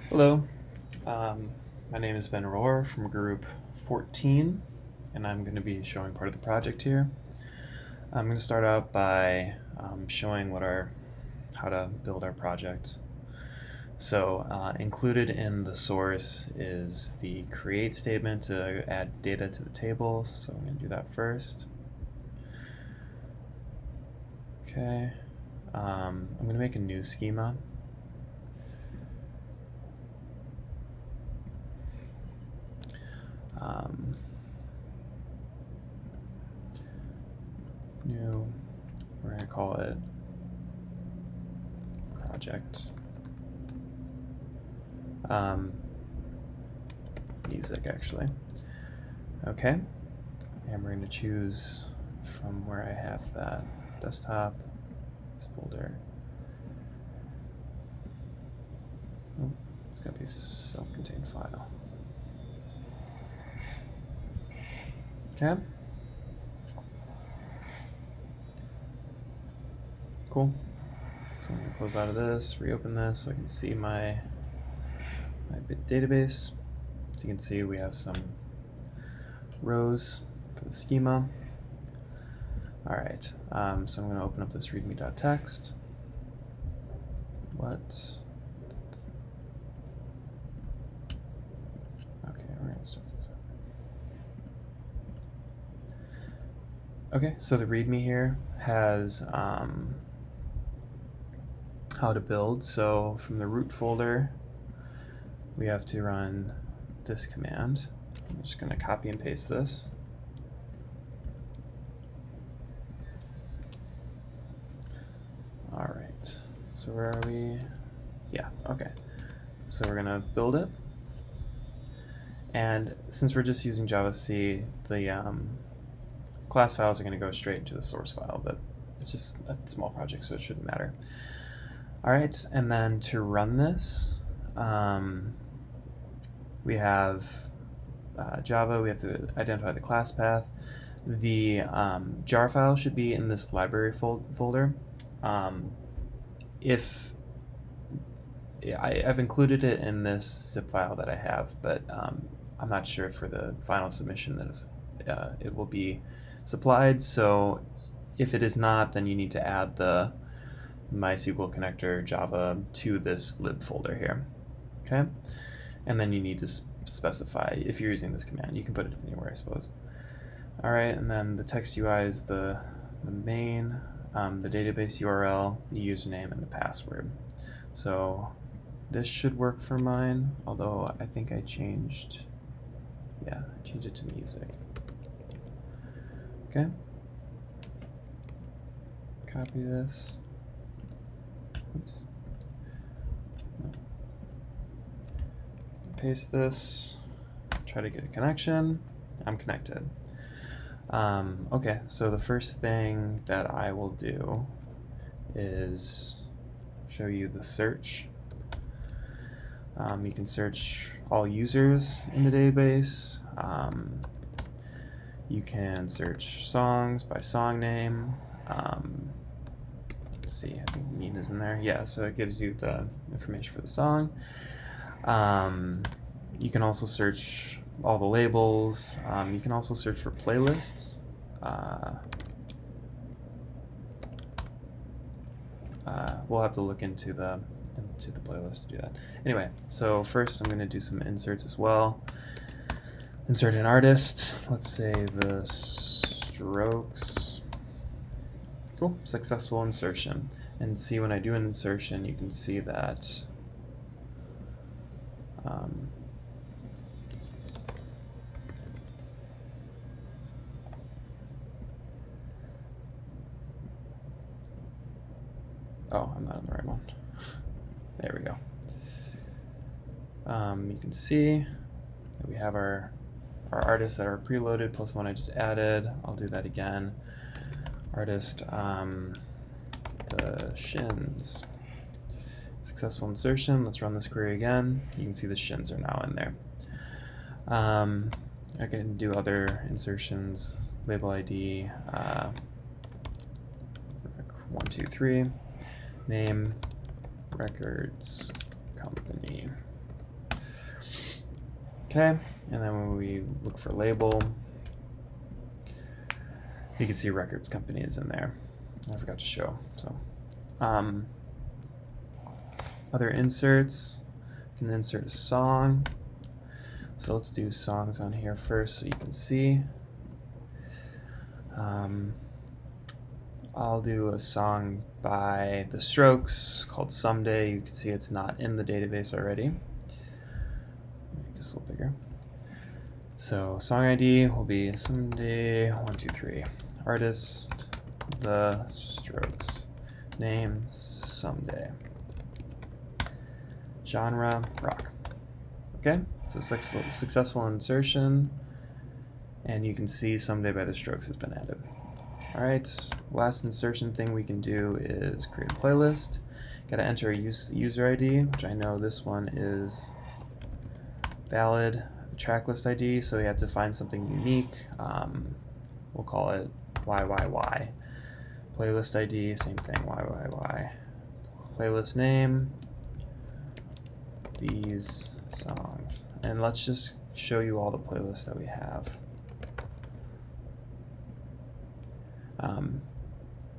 Hello, um, my name is Ben Rohr from group 14, and I'm going to be showing part of the project here. I'm going to start out by showing how to build our project. So included in the source is the create statement to add data to the table, so I'm going to do that first. Okay, I'm going to make a new schema. New, we're going to call it project music, actually. Okay, and we're going to choose from where I have that desktop, this folder. Oh, it's got to be a self-contained file. Okay. Cool. So I'm going to close out of this, reopen this so I can see my database. So you can see we have some rows for the schema. All right, so I'm going to open up this readme.txt. What? Okay, we're going to start this up. Okay, so the README here has how to build. So from the root folder, we have to run this command. I'm just going to copy and paste this. All right, so where are we? Yeah, okay. So we're going to build it. And since we're just using JavaC, the class files are going to go straight into the source file, but it's just a small project, so it shouldn't matter. All right, and then to run this, we have Java. We have to identify the class path. The jar file should be in this library folder. I've included it in this zip file that I have, but I'm not sure for the final submission that it will be supplied. So if it is not, then you need to add the MySQL connector Java to this lib folder here. Okay, and then you need to specify if you're using this command. You can put it anywhere, I suppose. All right, and then the text UI is the main, the database URL, the username, and the password. So this should work for mine, although I think I changed, yeah, I changed it to music. Okay. Copy this. Oops. No. Paste this. Try to get a connection. I'm connected. Okay, so the first thing that I will do is show you the search. You can search all users in the database. You can search songs by song name. Let's see, I think Mean is in there. Yeah, so it gives you the information for the song. You can also search all the labels. You can also search for playlists. We'll have to look into the playlist to do that. Anyway, so first I'm going to do some inserts as well. Insert an artist. Let's say the Strokes. Cool, successful insertion. And see, when I do an insertion, you can see that oh, I'm not on the right one. There we go. You can see that we have our artists that are preloaded plus the one I just added. I'll do that again. Artist, the Shins. Successful insertion. Let's run this query again. You can see the Shins are now in there. I can do other insertions. Label ID, 1, 2, 3. Name, records, company. Okay, and then when we look for label, you can see records company is in there. I forgot to show. So other inserts, you can insert a song. So let's do songs on here first so you can see. I'll do a song by The Strokes called Someday. You can see it's not in the database already. Make this a little bigger. So song ID will be Someday 123. Artist The Strokes. Name Someday. Genre rock. Okay, so successful insertion, and you can see Someday by The Strokes has been added. All right, last insertion thing we can do is create a playlist. Got to enter a user ID, which I know this one is valid. Tracklist ID, so we have to find something unique. We'll call it YYY. Playlist ID, same thing, YYY. Playlist name, these songs. And let's just show you all the playlists that we have.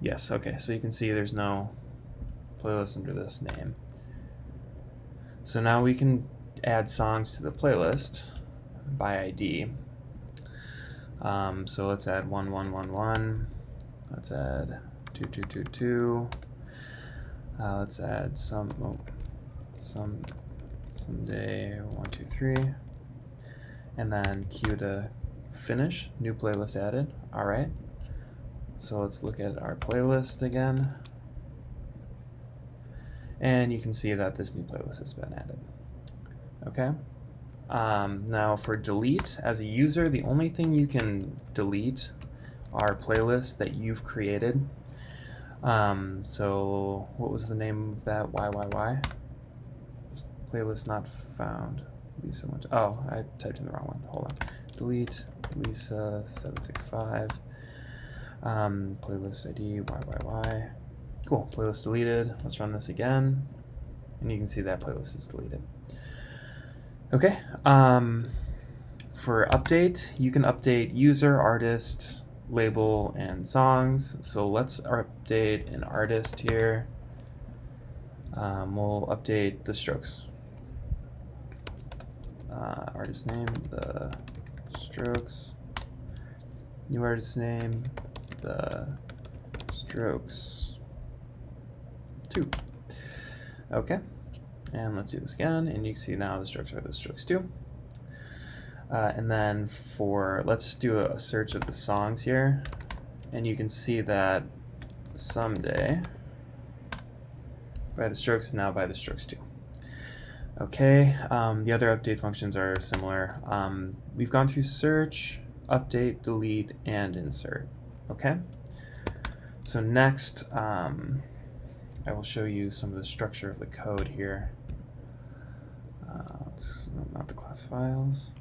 Yes, okay, so you can see there's no playlist under this name. So now we can add songs to the playlist by ID. So let's add 1111. Let's add 2222. Let's add Someday 123. And then cue to finish. New playlist added. All right. So let's look at our playlist again. And you can see that this new playlist has been added. Okay. Now for delete, as a user, the only thing you can delete are playlists that you've created. So what was the name of that YYY? Playlist not found. Lisa went to, oh, I typed in the wrong one. Hold on. Delete Lisa 765. Playlist ID YYY. Cool. Playlist deleted. Let's run this again, and you can see that playlist is deleted. Okay. For update, you can update user, artist, label, and songs. So let's update an artist here. We'll update The Strokes. Artist name, The Strokes. New artist name, The Strokes 2. Okay. And let's do this again, and you can see now The Strokes are The Strokes 2. And then let's do a search of the songs here, and you can see that Someday by The Strokes is now by The Strokes 2. Okay, the other update functions are similar. We've gone through search, update, delete, and insert. Okay, so next I will show you some of the structure of the code here. Not the class files.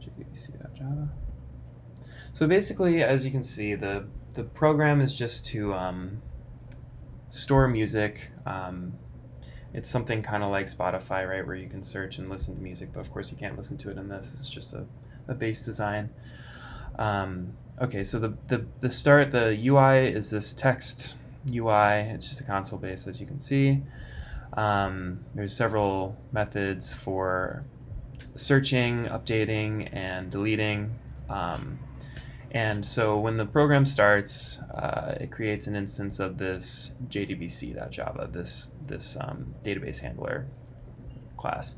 JDBC.java. So basically, as you can see, the program is just to store music. It's something kind of like Spotify, right, where you can search and listen to music, but of course you can't listen to it in this. It's just a base design. Okay, so the UI is this text UI. It's just a console base, as you can see. There's several methods for searching, updating, and deleting. And so when the program starts, it creates an instance of this JDBC.java, this database handler class.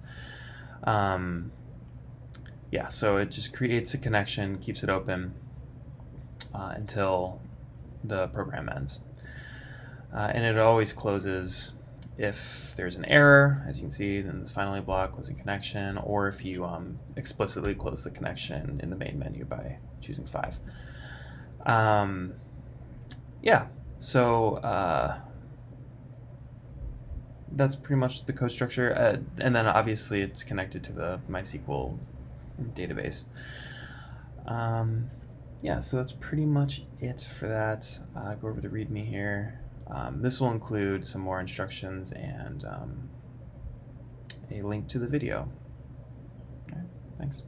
Yeah, so it just creates a connection, keeps it open until the program ends. And it always closes if there's an error, as you can see in this finally block, closing connection, or if you explicitly close the connection in the main menu by choosing 5. Yeah, so that's pretty much the code structure. And then obviously it's connected to the MySQL database. Yeah, so that's pretty much it for that. Go over the README here. This will include some more instructions and a link to the video. Thanks.